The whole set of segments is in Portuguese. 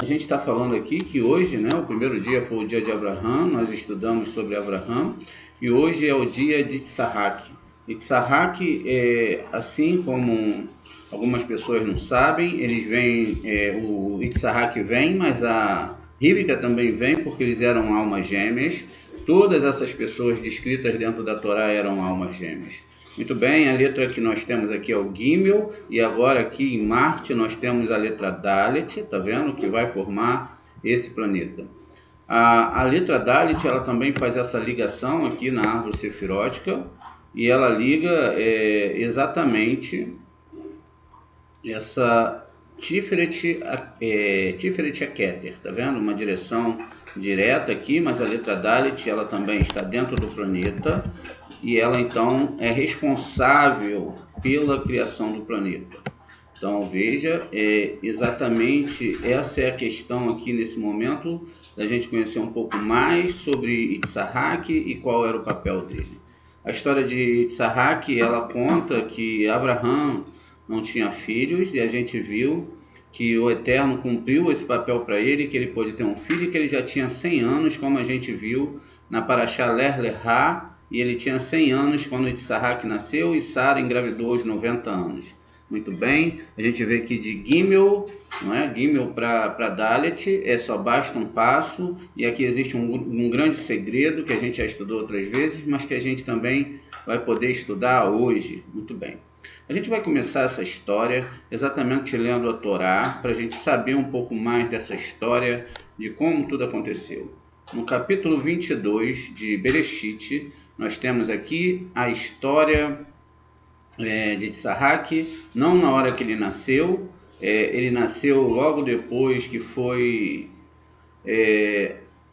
A gente está falando aqui que hoje, né, o primeiro dia foi o dia de Abraham, nós estudamos sobre Abraham, e hoje é o dia de Itsahak. Itsahak, assim como algumas pessoas não sabem, eles vêm, o Itsahak vem, mas a Rivka também vem, porque eles eram almas gêmeas. Todas essas pessoas descritas dentro da Torá eram almas gêmeas. Muito bem, a letra que nós temos aqui é o Gimel, e agora aqui em Marte nós temos a letra Dalet, tá vendo? Que vai formar esse planeta. A letra Dalet, ela também faz essa ligação aqui na árvore sefirótica, e ela liga exatamente essa Tiferet a Keter, tá vendo? Uma direção direta aqui, mas a letra Dalet, ela também está dentro do planeta, e ela então é responsável pela criação do planeta. Então veja, exatamente essa é a questão aqui nesse momento, da gente conhecer um pouco mais sobre Itsahak e qual era o papel dele. A história de Itsahak, ela conta que Abraham não tinha filhos, e a gente viu que o Eterno cumpriu esse papel para ele, que ele pôde ter um filho, que ele já tinha 100 anos, como a gente viu na Parashá Lech Lechá, e ele tinha 100 anos quando Itsahak nasceu, e Sara engravidou aos 90 anos. Muito bem, a gente vê aqui de Gimel, não é? Gimel para Dalet, só basta um passo, e aqui existe um grande segredo que a gente já estudou outras vezes, mas que a gente também vai poder estudar hoje. Muito bem. A gente vai começar essa história exatamente lendo a Torá, para a gente saber um pouco mais dessa história, de como tudo aconteceu. No capítulo 22 de Bereshit, nós temos aqui a história de Itsahak, não na hora que ele nasceu. Ele nasceu logo depois que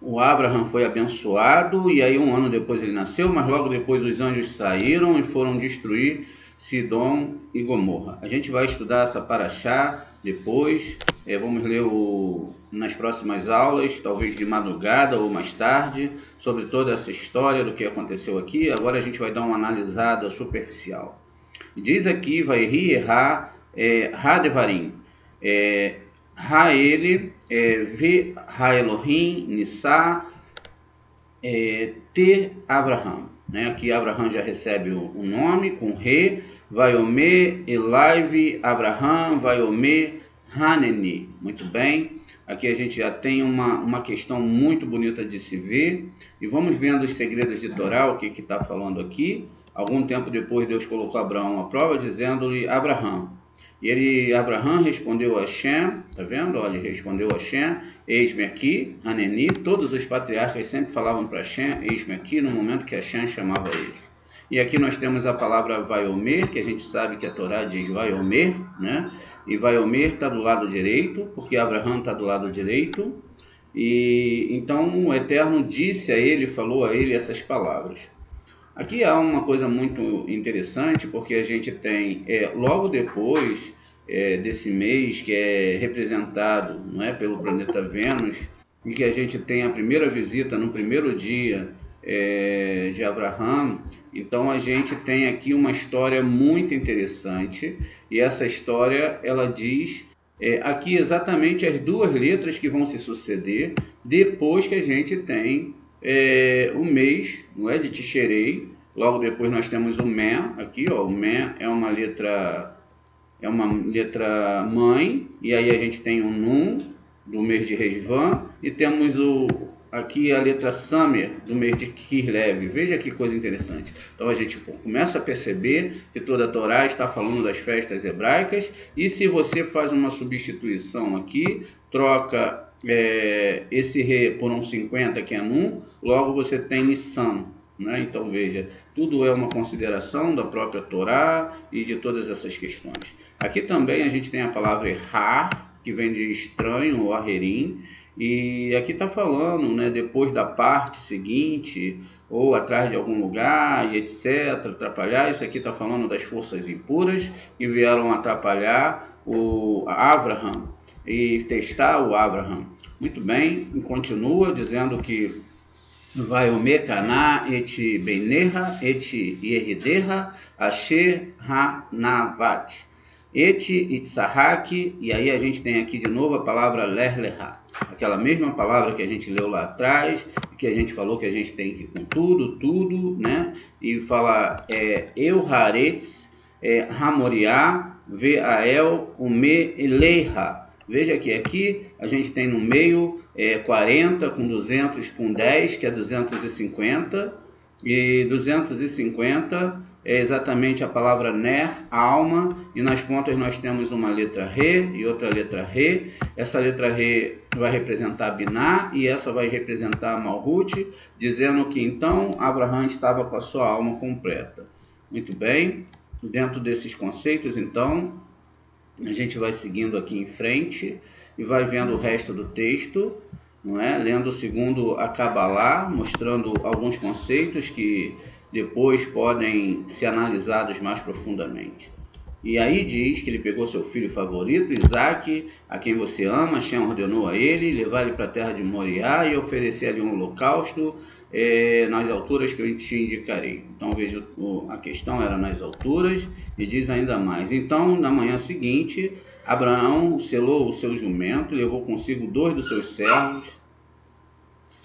o Abraham foi abençoado, e aí um ano depois ele nasceu, mas logo depois os anjos saíram e foram destruir Sidom e Gomorra. A gente vai estudar essa Parashá depois, vamos ler nas próximas aulas, talvez de madrugada ou mais tarde, sobre toda essa história do que aconteceu aqui. Agora a gente vai dar uma analisada superficial. Diz aqui, vai Erra Hadevarim, Ha ele, Ve Ha Elohim, Nissa, Te Abraham. Aqui Abraham já recebe o nome com Re, Vaiomer Elaive Abraham, Vaiomer Haneni. Muito bem, aqui a gente já tem uma questão muito bonita de se ver, e vamos vendo os segredos de Torá, o que está falando aqui. Algum tempo depois Deus colocou Abraão à prova, dizendo-lhe Abraham. E Abraham respondeu a Hashem, tá vendo? Olha, ele respondeu a Hashem, eis-me aqui, Haneni. Todos os patriarcas sempre falavam para Hashem, eis-me aqui, no momento que Hashem chamava ele. E aqui nós temos a palavra Vaiomer, que a gente sabe que a Torá diz Vaiomer, né? E Vaiomer está do lado direito, porque Abraham está do lado direito. E então o Eterno disse a ele, falou a ele essas palavras. Aqui há uma coisa muito interessante, porque a gente tem, logo depois desse mês, que é representado, não é, pelo planeta Vênus, e que a gente tem a primeira visita no primeiro dia de Abraham. Então a gente tem aqui uma história muito interessante, e essa história ela diz aqui exatamente as duas letras que vão se suceder depois que a gente tem o mês, não é, de Tisherei. Logo depois nós temos o Men, aqui ó, o Men é uma letra mãe, e aí a gente tem o Nun do mês de Resvan, e temos aqui a letra Samer do mês de Kislev. Veja que coisa interessante. Então a gente começa a perceber que toda a Torá está falando das festas hebraicas, e se você faz uma substituição aqui, troca esse Re por um 50 que é Nun, logo você tem Nissan, né? Então veja, tudo é uma consideração da própria Torá e de todas essas questões. Aqui também a gente tem a palavra Har, que vem de estranho, ou Aherim, e aqui está falando, né, depois da parte seguinte, ou atrás de algum lugar, e etc., atrapalhar. Isso aqui está falando das forças impuras que vieram atrapalhar o Abraham e testar o Abraham. Muito bem, e continua dizendo que Vaiome Caná, et Benerra, et Yerderra, Asher Hanavat, et Itzahak, e aí a gente tem aqui de novo a palavra Lerlerha, aquela mesma palavra que a gente leu lá atrás, que a gente falou que a gente tem que ir com tudo, né? E fala Euharetz, Hamoriá, Veael, Ume, Eleha. Veja que aqui a gente tem no meio 40 com 200 com 10, que é 250, e 250 é exatamente a palavra ner, alma, e nas pontas nós temos uma letra re e outra letra re. Essa letra re vai representar Biná e essa vai representar Malhut, dizendo que então Abraham estava com a sua alma completa. Muito bem, dentro desses conceitos então, a gente vai seguindo aqui em frente e vai vendo o resto do texto, não é? Lendo segundo a Kabbalah, mostrando alguns conceitos que depois podem ser analisados mais profundamente. E aí diz que ele pegou seu filho favorito, Isaac, a quem você ama, Hashem ordenou a ele, levar ele para a terra de Moriá e oferecer ali um holocausto nas alturas que eu te indicarei. Então veja, a questão era nas alturas, e diz ainda mais. Então, na manhã seguinte, Abraão selou o seu jumento, levou consigo 2 dos seus servos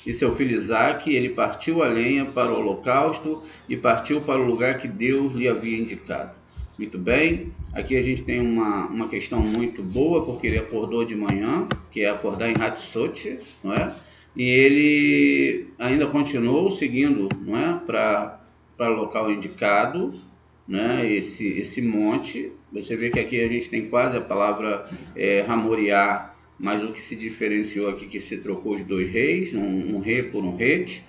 e seu filho Isaque. Ele partiu a lenha para o holocausto e partiu para o lugar que Deus lhe havia indicado. Muito bem, aqui a gente tem uma questão muito boa, porque ele acordou de manhã, que é acordar em Hatzot, não é? E ele ainda continuou seguindo, não é? Para o local indicado, né? Esse monte. Você vê que aqui a gente tem quase a palavra Hamoriá, mas o que se diferenciou aqui que se trocou os 2 reis, um rei por um ret,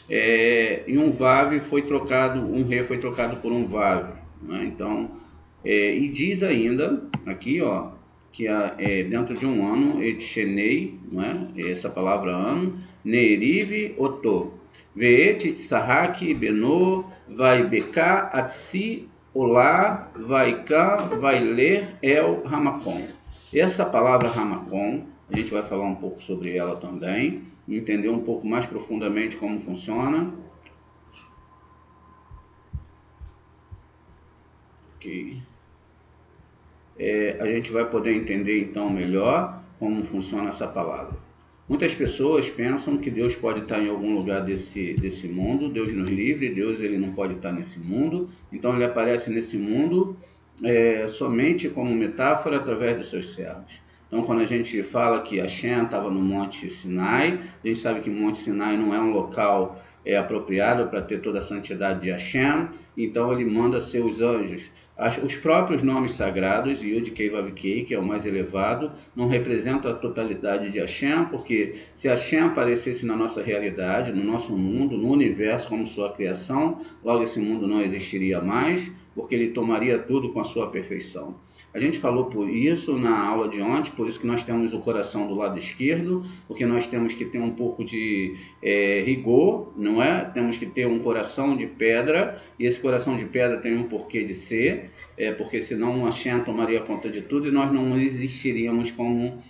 e um vav foi trocado, um rei foi trocado por um vav, né? Então, e diz ainda aqui, ó, que dentro de um ano, Etchenei, não é? Essa palavra ano, Neiriv Otô, Veet Tzahak Benô, vai beká atsi olá, vai cá, vai ler el Hamakom. Essa palavra Hamakom, a gente vai falar um pouco sobre ela também, entender um pouco mais profundamente como funciona. Ok. A gente vai poder entender então melhor como funciona essa palavra. Muitas pessoas pensam que Deus pode estar em algum lugar desse mundo. Deus nos livre, Deus ele não pode estar nesse mundo. Então ele aparece nesse mundo somente como metáfora através dos seus servos. Então quando a gente fala que Hashem estava no Monte Sinai, a gente sabe que o Monte Sinai não é um local apropriado para ter toda a santidade de Hashem. Então ele manda seus anjos. Os próprios nomes sagrados, Yud Kei Vav Kei, que é o mais elevado, não representam a totalidade de Hashem, porque se Hashem aparecesse na nossa realidade, no nosso mundo, no universo como sua criação, logo esse mundo não existiria mais, porque ele tomaria tudo com a sua perfeição. A gente falou por isso na aula de ontem, por isso que nós temos o coração do lado esquerdo, porque nós temos que ter um pouco de rigor, não é? Temos que ter um coração de pedra, e esse coração de pedra tem um porquê de ser, porque senão a Hashem tomaria conta de tudo e nós não existiríamos como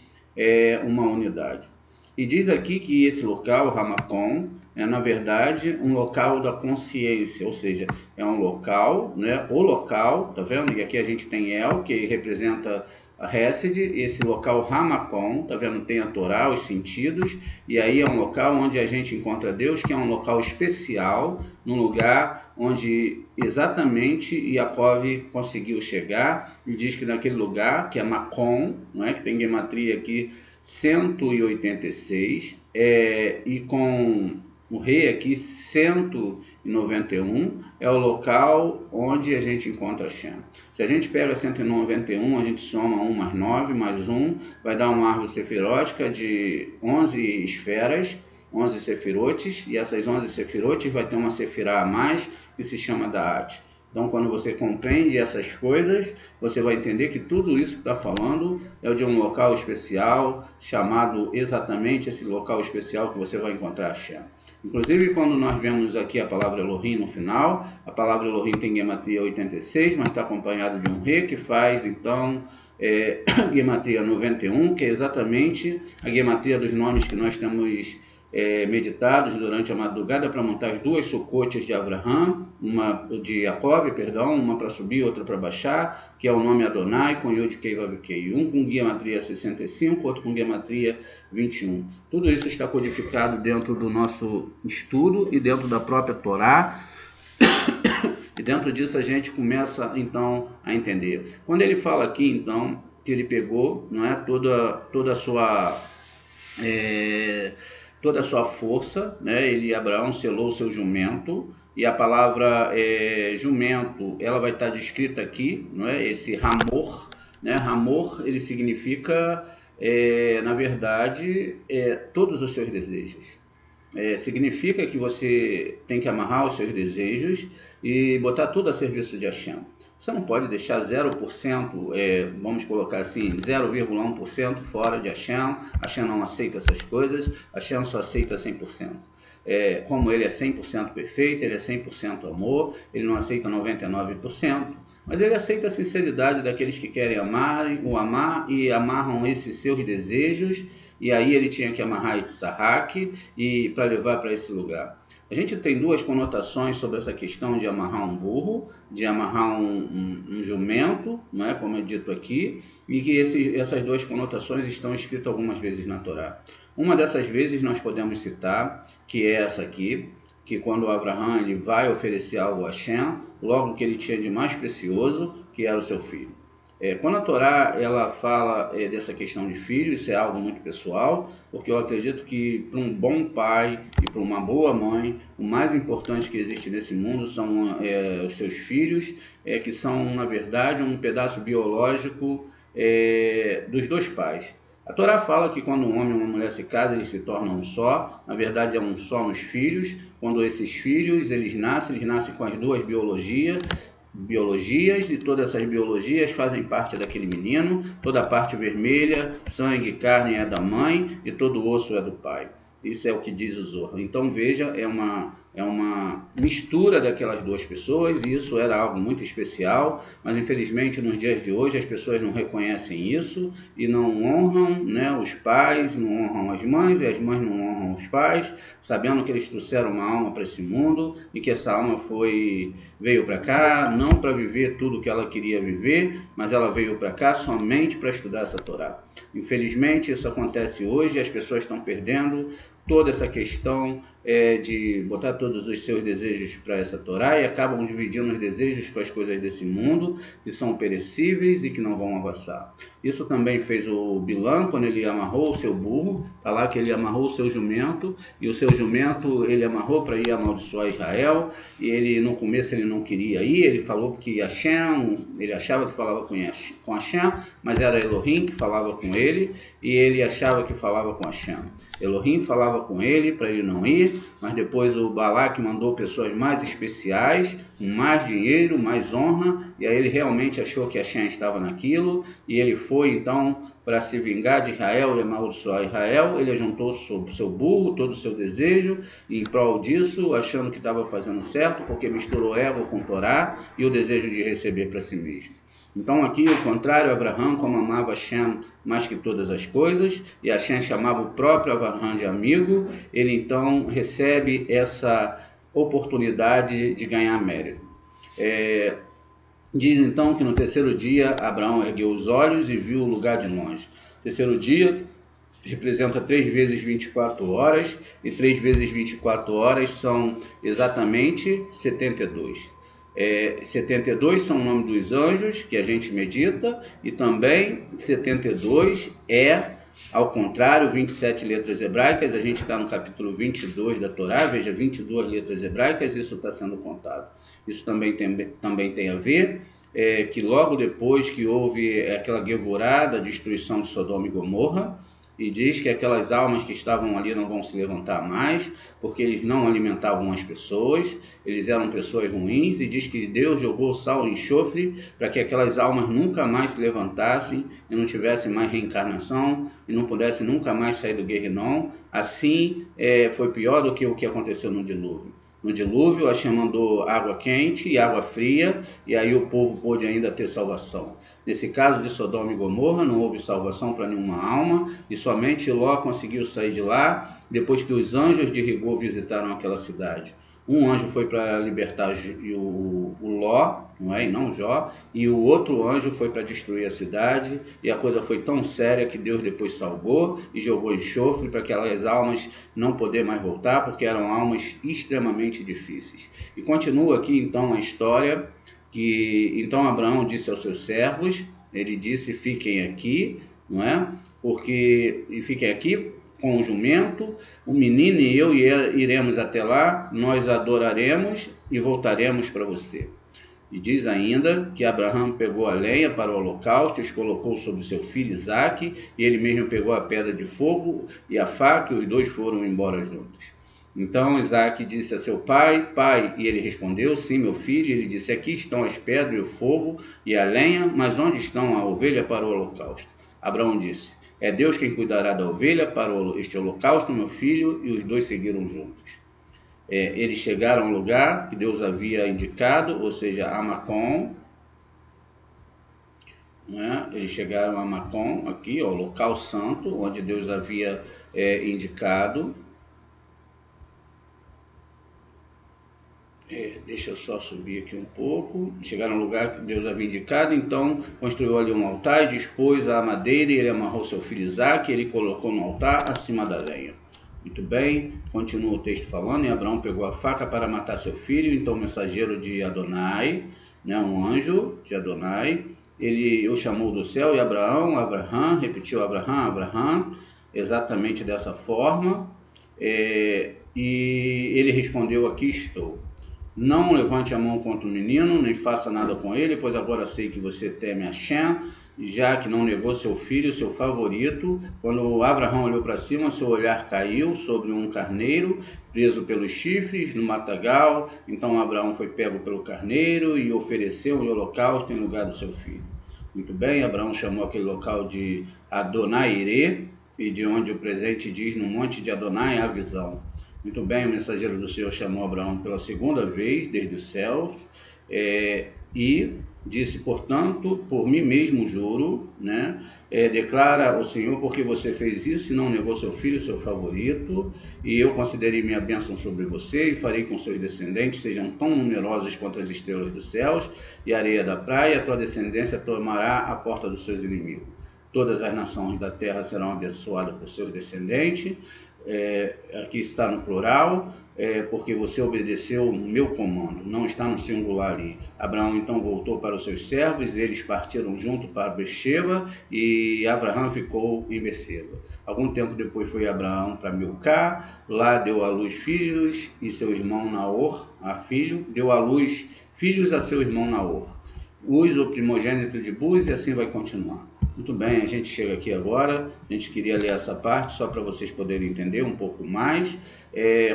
uma unidade. E diz aqui que esse local, Hamakom, é na verdade um local da consciência, ou seja, é um local, né? O local, tá vendo? E aqui a gente tem El, que representa a Hesed, esse local Hamakom, tá vendo? Tem a Torá, os sentidos, e aí é um local onde a gente encontra Deus, que é um local especial, num lugar onde exatamente Yaakov conseguiu chegar, e diz que naquele lugar, que é Makom, não é? Que tem gematria aqui 186, e com o rei aqui 191, é o local onde a gente encontra Hashem. Se a gente pega 191, a gente soma 1 mais 9, mais 1, vai dar uma árvore sefirótica de 11 esferas, 11 sefirotes, e essas 11 sefirotes vai ter uma sefirá a mais, que se chama Da'at. Então, quando você compreende essas coisas, você vai entender que tudo isso que está falando é de um local especial, chamado exatamente esse local especial que você vai encontrar Hashem. Inclusive, quando nós vemos aqui a palavra Elohim no final, a palavra Elohim tem gematria 86, mas está acompanhado de um re, que faz, então, gematria 91, que é exatamente a gematria dos nomes que nós temos meditados durante a madrugada para montar as duas sucotes de Abraham, de Jacob, perdão, uma para subir, outra para baixar, que é o nome Adonai com Yod Kei Vav Kei, um com gematria 65, outro com gematria 21. Tudo isso está codificado dentro do nosso estudo e dentro da própria Torá. E dentro disso a gente começa então a entender. Quando ele fala aqui então que ele pegou, não é, toda a sua força, né? Abraão selou o seu jumento, e a palavra jumento, ela vai estar descrita aqui, não é? Esse ramor, né? Ramor, ele significa, na verdade, todos os seus desejos. Significa que você tem que amarrar os seus desejos e botar tudo a serviço de Hashem. Você não pode deixar 0%, vamos colocar assim, 0,1% fora de Hashem. Hashem não aceita essas coisas, Hashem só aceita 100%. Como ele é 100% perfeito, ele é 100% amor, ele não aceita 99%, mas ele aceita a sinceridade daqueles que querem o amar e amarram esses seus desejos, e aí ele tinha que amarrar Yitzhak e para levar para esse lugar. A gente tem duas conotações sobre essa questão de amarrar um burro, de amarrar um jumento, não é, como é dito aqui, e que essas duas conotações estão escritas algumas vezes na Torá. Uma dessas vezes nós podemos citar, que é essa aqui, que quando Abraham ele vai oferecer algo a Hashem, logo que ele tinha de mais precioso, que era o seu filho. Quando a Torá ela fala dessa questão de filho, isso é algo muito pessoal, porque eu acredito que para um bom pai e para uma boa mãe, o mais importante que existe nesse mundo são os seus filhos, que são, na verdade, um pedaço biológico dos dois pais. A Torá fala que quando um homem e uma mulher se casam, eles se tornam um só. Na verdade, é um só nos filhos. Quando esses filhos eles nascem com as duas biologias, e todas essas biologias fazem parte daquele menino. Toda a parte vermelha, sangue e carne é da mãe e todo o osso é do pai. Isso é o que diz o Zohar. Então veja, é uma mistura daquelas duas pessoas, e isso era algo muito especial, mas infelizmente nos dias de hoje as pessoas não reconhecem isso e não honram, né, os pais, não honram as mães, e as mães não honram os pais, sabendo que eles trouxeram uma alma para esse mundo e que essa alma veio para cá não para viver tudo que ela queria viver, mas ela veio para cá somente para estudar essa Torá. Infelizmente isso acontece hoje, as pessoas estão perdendo toda essa questão de botar todos os seus desejos para essa Torá e acabam dividindo os desejos com as coisas desse mundo, que são perecíveis e que não vão avançar. Isso também fez o Bilã, quando ele amarrou o seu burro, está lá que ele amarrou o seu jumento, e o seu jumento ele amarrou para ir amaldiçoar Israel, e ele no começo ele não queria ir, ele falou que Hashem, ele achava que falava com Hashem, mas era Elohim que falava com ele, e ele achava que falava com Hashem. Elohim falava com ele para ele não ir, mas depois o Balaque mandou pessoas mais especiais, com mais dinheiro, mais honra, e aí ele realmente achou que Hashem estava naquilo, e ele foi então para se vingar de Israel e amaldiçoar Israel. Ele juntou o seu burro, todo o seu desejo, e em prol disso, achando que estava fazendo certo, porque misturou ego com Torá e o desejo de receber para si mesmo. Então aqui, ao contrário, Abraham, como amava Hashem mais que todas as coisas, e Hashem chamava o próprio Abraham de amigo, ele então recebe essa oportunidade de ganhar mérito. Diz então que no terceiro dia Abraão ergueu os olhos e viu o lugar de longe. Terceiro dia representa 3 vezes 24 horas, e 3 vezes 24 horas são exatamente 72. 72 são o nome dos anjos que a gente medita, e também 72 ao contrário, 27 letras hebraicas. A gente está no capítulo 22 da Torá, veja, 22 letras hebraicas, isso está sendo contado. Isso também tem a ver que logo depois que houve aquela Gevorá da destruição de Sodoma e Gomorra, e diz que aquelas almas que estavam ali não vão se levantar mais, porque eles não alimentavam as pessoas, eles eram pessoas ruins, e diz que Deus jogou sal e enxofre para que aquelas almas nunca mais se levantassem e não tivessem mais reencarnação e não pudessem nunca mais sair do Guerrinom. Assim foi pior do que o que aconteceu no dilúvio. No dilúvio, Hashem mandou água quente e água fria, e aí o povo pôde ainda ter salvação. Nesse caso de Sodoma e Gomorra, não houve salvação para nenhuma alma, e somente Ló conseguiu sair de lá depois que os anjos de rigor visitaram aquela cidade. Um anjo foi para libertar o Ló, não é? E não Jó, e o outro anjo foi para destruir a cidade, e a coisa foi tão séria que Deus depois salvou e jogou enxofre para aquelas almas não poder mais voltar, porque eram almas extremamente difíceis. E continua aqui então a história, que então Abraão disse aos seus servos, ele disse, fiquem aqui, não é? E fiquem aqui com o jumento, o menino e eu iremos até lá, nós adoraremos e voltaremos para você. E diz ainda que Abraão pegou a lenha para o holocausto, os colocou sobre seu filho Isaque, e ele mesmo pegou a pedra de fogo e a faca, e os dois foram embora juntos. Então Isaque disse a seu pai, pai, e ele respondeu, sim, meu filho. E ele disse, aqui estão as pedras e o fogo e a lenha, mas onde estão a ovelha para o holocausto? Abraão disse, é Deus quem cuidará da ovelha para este holocausto, meu filho, e os dois seguiram juntos. Eles chegaram ao lugar que Deus havia indicado, ou seja, a Macom, né? Eles chegaram a Macom, aqui, ao local santo, onde Deus havia indicado. Deixa eu só subir aqui um pouco. Chegaram ao lugar que Deus havia indicado, então construiu ali um altar e dispôs a madeira, e ele amarrou seu filho Isaque, e ele colocou no altar acima da lenha. Muito bem, continua o texto falando, e Abraão pegou a faca para matar seu filho, então o mensageiro de Adonai, né, um anjo de Adonai, ele o chamou do céu, e Abraham, repetiu Abraham, exatamente dessa forma, e ele respondeu, aqui estou. Não levante a mão contra o menino, nem faça nada com ele, pois agora sei que você teme Hashem, já que não negou seu filho, seu favorito. Quando Abraão olhou para cima, seu olhar caiu sobre um carneiro, preso pelos chifres, no matagal. Então Abraão foi pego pelo carneiro e ofereceu um holocausto em lugar do seu filho. Muito bem, Abraão chamou aquele local de Adonai-Ire, e de onde o presente diz, no monte de Adonai, a visão. Muito bem, o mensageiro do Senhor chamou Abraão pela segunda vez, desde os céus, e disse, portanto, por mim mesmo juro, né? Declara ao Senhor, porque você fez isso e não negou seu filho, seu favorito, e eu considerei minha bênção sobre você, e farei com seus descendentes sejam tão numerosos quanto as estrelas dos céus e a areia da praia, a tua descendência tomará a porta dos seus inimigos. Todas as nações da terra serão abençoadas por seus descendentes. Aqui está no plural, porque você obedeceu o meu comando, não está no singular ali. Abraão então voltou para os seus servos, eles partiram junto para Beersheba, e Abraão ficou em Beersheba. Algum tempo depois foi Abraão para Milcá, lá deu à luz filhos, e seu irmão Naor, deu à luz filhos a seu irmão Naor. Uz, o primogênito de Buz, e assim vai continuar. Muito bem, a gente chega aqui agora, a gente queria ler essa parte só para vocês poderem entender um pouco mais.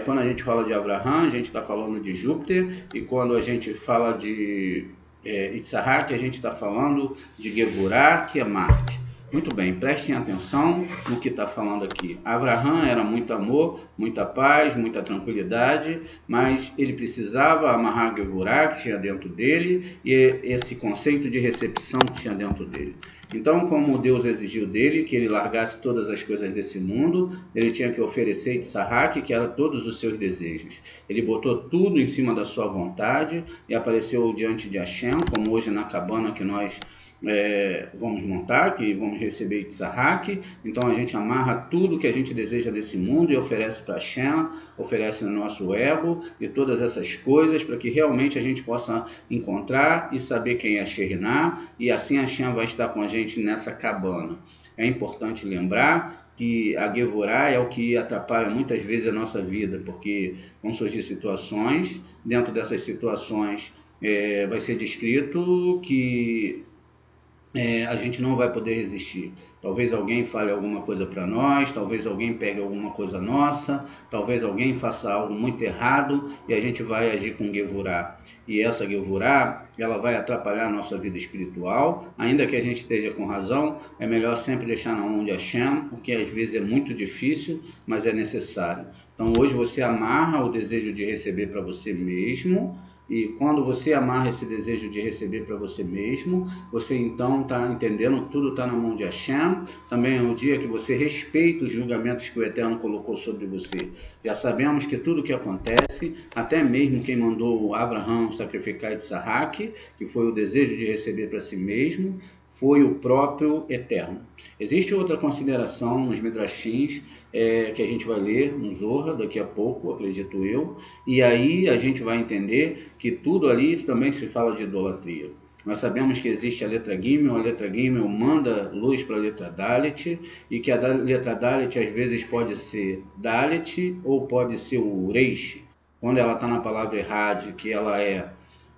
Quando a gente fala de Abraão, a gente está falando de Júpiter, e quando a gente fala de Itzhak, a gente está falando de Gevurah, que é Marte. Muito bem, prestem atenção no que está falando aqui. Abraão era muito amor, muita paz, muita tranquilidade, mas ele precisava amarrar Gevurah, que tinha dentro dele, e esse conceito de recepção que tinha dentro dele. Então, como Deus exigiu dele que ele largasse todas as coisas desse mundo, ele tinha que oferecer Itzhak, que era todos os seus desejos. Ele botou tudo em cima da sua vontade e apareceu diante de Hashem, como hoje na cabana que nós vamos montar, que vamos receber Itzhak. Então a gente amarra tudo que a gente deseja desse mundo e oferece para Hashem, oferece o nosso ego e todas essas coisas para que realmente a gente possa encontrar e saber quem é Shekhinah, e assim Hashem vai estar com a gente nessa cabana. É importante lembrar que a Gevurah é o que atrapalha muitas vezes a nossa vida, porque vão surgir situações, dentro dessas situações vai ser descrito que a gente não vai poder resistir. Talvez alguém fale alguma coisa para nós, talvez alguém pegue alguma coisa nossa, talvez alguém faça algo muito errado e a gente vai agir com Gevurah. E essa Gevurah, ela vai atrapalhar a nossa vida espiritual, ainda que a gente esteja com razão, é melhor sempre deixar na mão de Hashem, porque às vezes é muito difícil, mas é necessário. Então hoje você amarra o desejo de receber para você mesmo, e quando você amarra esse desejo de receber para você mesmo, você então está entendendo que tudo está na mão de Hashem. Também é um dia que você respeita os julgamentos que o Eterno colocou sobre você. Já sabemos que tudo que acontece, até mesmo quem mandou Abraão sacrificar Isaac, que foi o desejo de receber para si mesmo, foi o próprio Eterno. Existe outra consideração nos Midrashins que a gente vai ler no Zohar daqui a pouco, acredito eu, e aí a gente vai entender que tudo ali também se fala de idolatria. Nós sabemos que existe a letra Gimel manda luz para a letra Dalet, e que a letra Dalet às vezes pode ser Dalet ou pode ser o Reish, quando ela está na palavra Errad, que ela é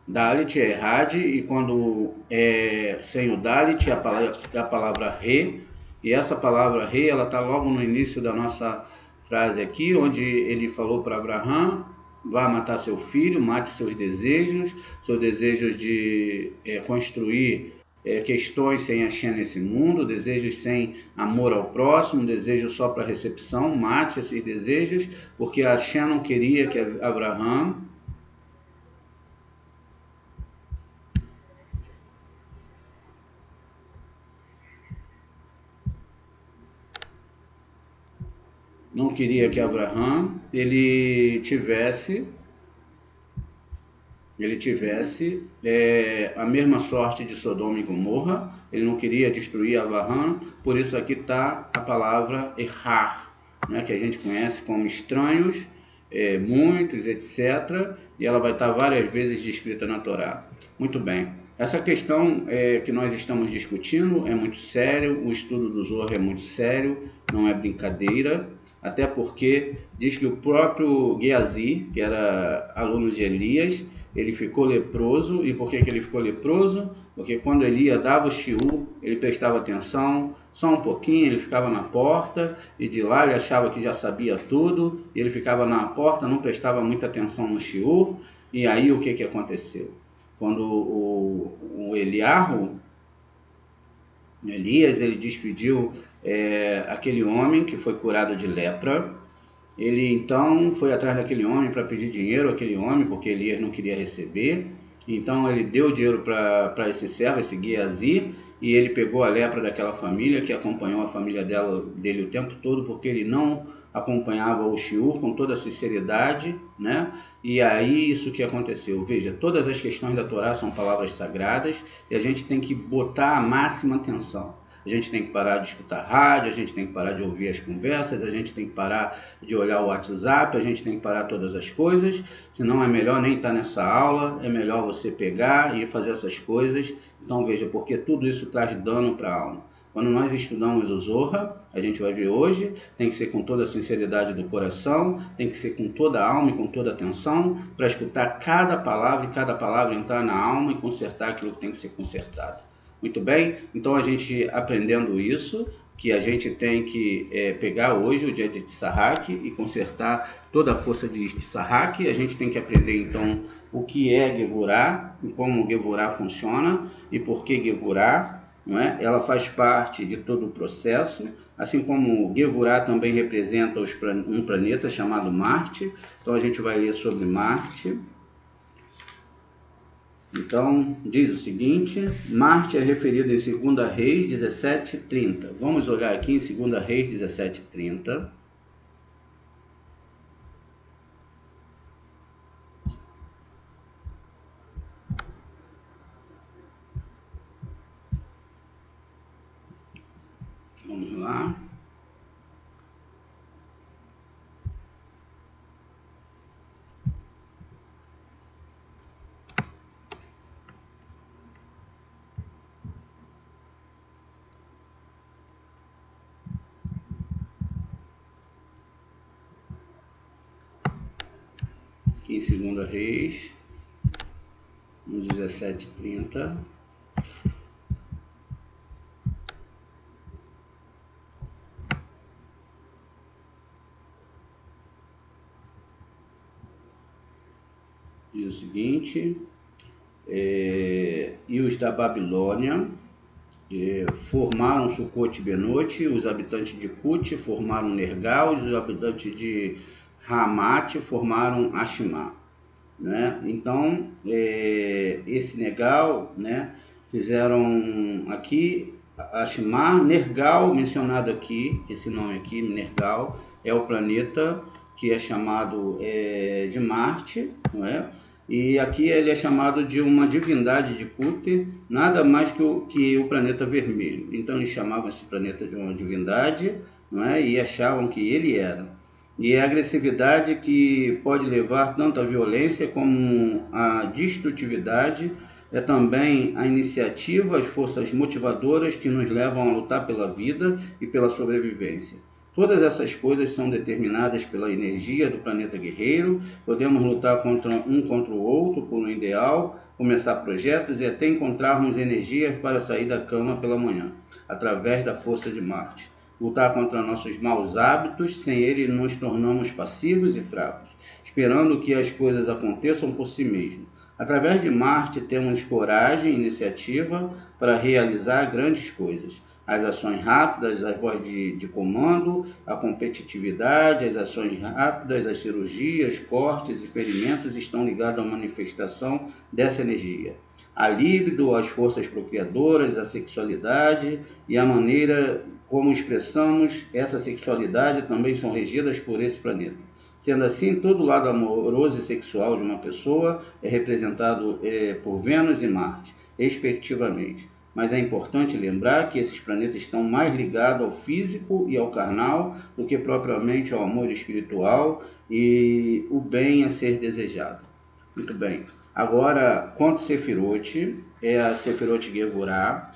Dalet, é Errad, e quando é sem o Dalet, é a palavra Re, e essa palavra Re, ela está logo no início da nossa frase aqui, onde ele falou para Abraão: vá matar seu filho, mate seus desejos de construir questões sem Hashem nesse mundo, desejos sem amor ao próximo, desejos só para recepção, mate esses desejos, porque Hashem não queria que Abraão ele tivesse a mesma sorte de Sodoma e Gomorra. Ele não queria destruir Abraham, por isso aqui está a palavra errar, né, que a gente conhece como estranhos, muitos, etc. E ela vai estar várias vezes descrita na Torá. Muito bem. Essa questão que nós estamos discutindo é muito sério, o estudo do Zohar é muito sério, não é brincadeira. Até porque diz que o próprio Geazi, que era aluno de Elias, ele ficou leproso. E por que ele ficou leproso? Porque quando Elias dava o shiur, ele prestava atenção, só um pouquinho, ele ficava na porta, e de lá ele achava que já sabia tudo, e ele ficava na porta, não prestava muita atenção no shiur. E aí o que aconteceu? Quando o Elias, ele despediu aquele homem que foi curado de lepra. Ele então foi atrás daquele homem para pedir dinheiro àquele homem, porque Elias não queria receber. Então ele deu dinheiro para esse servo, esse Geazi, e ele pegou a lepra daquela família, que acompanhou a família dele o tempo todo, porque ele não acompanhava o shiur com toda a sinceridade, né? E aí isso que aconteceu. Veja, todas as questões da Torá são palavras sagradas e a gente tem que botar a máxima atenção. A gente tem que parar de escutar rádio, a gente tem que parar de ouvir as conversas, a gente tem que parar de olhar o WhatsApp, a gente tem que parar todas as coisas, senão é melhor nem estar nessa aula, é melhor você pegar e fazer essas coisas. Então veja, porque tudo isso traz dano para a alma. Quando nós estudamos o Zohar, a gente vai ver hoje, tem que ser com toda a sinceridade do coração, tem que ser com toda a alma e com toda a atenção, para escutar cada palavra e cada palavra entrar na alma e consertar aquilo que tem que ser consertado. Muito bem? Então a gente aprendendo isso, que a gente tem que pegar hoje o dia de Tsahak e consertar toda a força de Tsahak. A gente tem que aprender então o que é Gevurah e como Gevurah funciona e por que Gevurah. Não é? Ela faz parte de todo o processo, assim como Gevurah também representa um planeta chamado Marte. Então a gente vai ler sobre Marte. Então diz o seguinte: Marte é referido em 2 Reis 17:30. Vamos olhar aqui em 2 Reis 17:30. Vamos lá. Aqui em 2 Reis, no 17:30. diz o seguinte, e os da Babilônia formaram Sucote e Benote, os habitantes de Cute formaram Nergal, e os habitantes de Ramate formaram Ashimá, né? Então, esse Nergal, né, fizeram aqui Ashimá, Nergal, mencionado aqui, esse nome aqui, Nergal, é o planeta que é chamado de Marte, não é? E aqui ele é chamado de uma divindade de Cúter, nada mais que o planeta vermelho. Então eles chamavam esse planeta de uma divindade, não é? E achavam que ele era. E é a agressividade que pode levar tanto à violência como à destrutividade, é também a iniciativa, as forças motivadoras que nos levam a lutar pela vida e pela sobrevivência. Todas essas coisas são determinadas pela energia do planeta guerreiro. Podemos lutar contra o outro por um ideal, começar projetos e até encontrarmos energias para sair da cama pela manhã, através da força de Marte. Lutar contra nossos maus hábitos, sem ele nos tornamos passivos e fracos, esperando que as coisas aconteçam por si mesmo. Através de Marte temos coragem e iniciativa para realizar grandes coisas. As ações rápidas, a voz de comando, a competitividade, as ações rápidas, as cirurgias, cortes e ferimentos estão ligados à manifestação dessa energia. A líbido, as forças procriadoras, a sexualidade e a maneira como expressamos essa sexualidade também são regidas por esse planeta. Sendo assim, todo o lado amoroso e sexual de uma pessoa é representado por Vênus e Marte, respectivamente. Mas é importante lembrar que esses planetas estão mais ligados ao físico e ao carnal do que propriamente ao amor espiritual e o bem a ser desejado. Muito bem. Agora, quanto Sefirote, é a Sefirote Gevurah,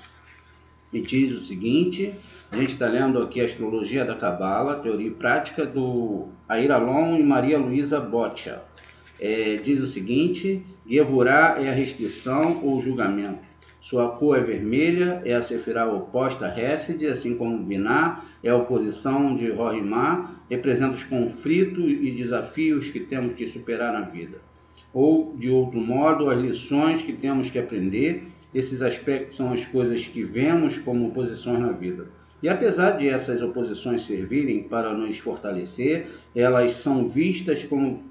e diz o seguinte, a gente está lendo aqui a Astrologia da Cabala, teoria e prática do Airalon e Maria Luísa Boccia. Diz o seguinte, Gevurah é a restrição ou julgamento. Sua cor é vermelha, é a sefirá oposta a Hesed, assim como Binah é a oposição de Rohimá, representa os conflitos e desafios que temos que superar na vida. Ou, de outro modo, as lições que temos que aprender. Esses aspectos são as coisas que vemos como oposições na vida. E apesar de essas oposições servirem para nos fortalecer, elas são vistas como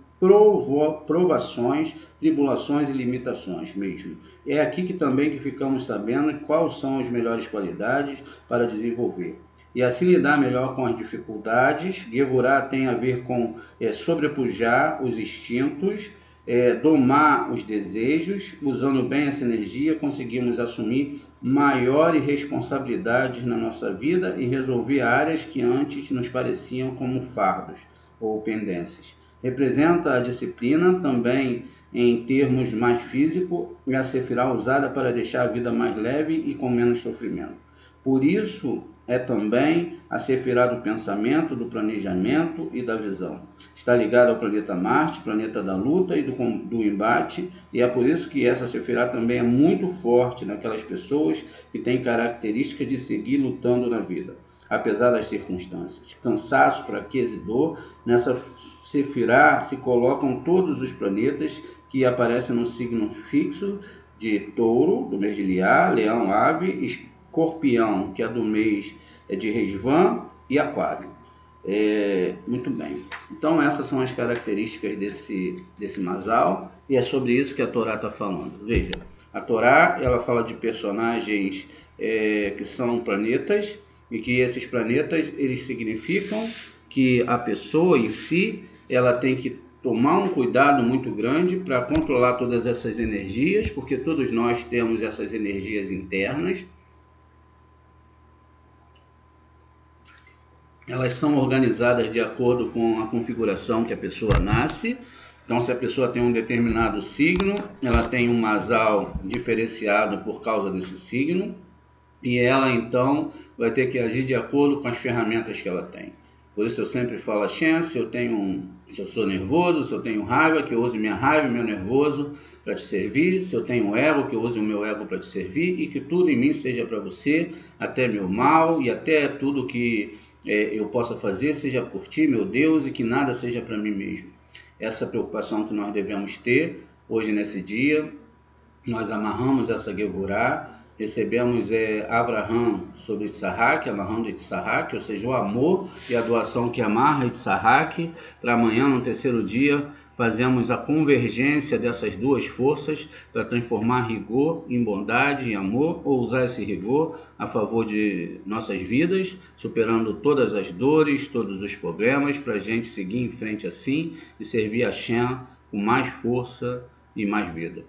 provações, tribulações e limitações mesmo. É aqui que também que ficamos sabendo quais são as melhores qualidades para desenvolver. E assim lidar melhor com as dificuldades. Gevurah tem a ver com sobrepujar os instintos, domar os desejos. Usando bem essa energia, conseguimos assumir maiores responsabilidades na nossa vida e resolver áreas que antes nos pareciam como fardos ou pendências. Representa a disciplina, também em termos mais físicos, e a sefirá usada para deixar a vida mais leve e com menos sofrimento. Por isso, é também a sefirá do pensamento, do planejamento e da visão. Está ligada ao planeta Marte, planeta da luta e do embate, e é por isso que essa sefirá também é muito forte naquelas pessoas que têm características de seguir lutando na vida, apesar das circunstâncias. Cansaço, fraqueza e dor, nessa sefirá se colocam todos os planetas que aparecem no signo fixo de Touro, do mês de Liá, Leão, Ave, Escorpião, que é do mês de Resvan, e Aquário. Muito bem. Então essas são as características desse Masal, e é sobre isso que a Torá está falando. Veja, a Torá ela fala de personagens que são planetas, e que esses planetas eles significam que a pessoa em si ela tem que tomar um cuidado muito grande para controlar todas essas energias, porque todos nós temos essas energias internas. Elas são organizadas de acordo com a configuração que a pessoa nasce. Então, se a pessoa tem um determinado signo, ela tem um masal diferenciado por causa desse signo, e ela então vai ter que agir de acordo com as ferramentas que ela tem. Por isso eu sempre falo, Shem, se eu sou nervoso, se eu tenho raiva, que eu use minha raiva e meu nervoso para te servir, se eu tenho ego, que eu use o meu ego para te servir, e que tudo em mim seja para você, até meu mal e até tudo que eu possa fazer seja por ti, meu Deus, e que nada seja para mim mesmo. Essa preocupação que nós devemos ter hoje nesse dia. Nós amarramos essa Gevurah, recebemos Abraham sobre Itzhak, amarrando Itzhak, ou seja, o amor e a doação que amarra Itzhak. Para amanhã, no terceiro dia, fazemos a convergência dessas duas forças para transformar rigor em bondade e amor, ou usar esse rigor a favor de nossas vidas, superando todas as dores, todos os problemas, para a gente seguir em frente assim e servir a Hashem com mais força e mais vida.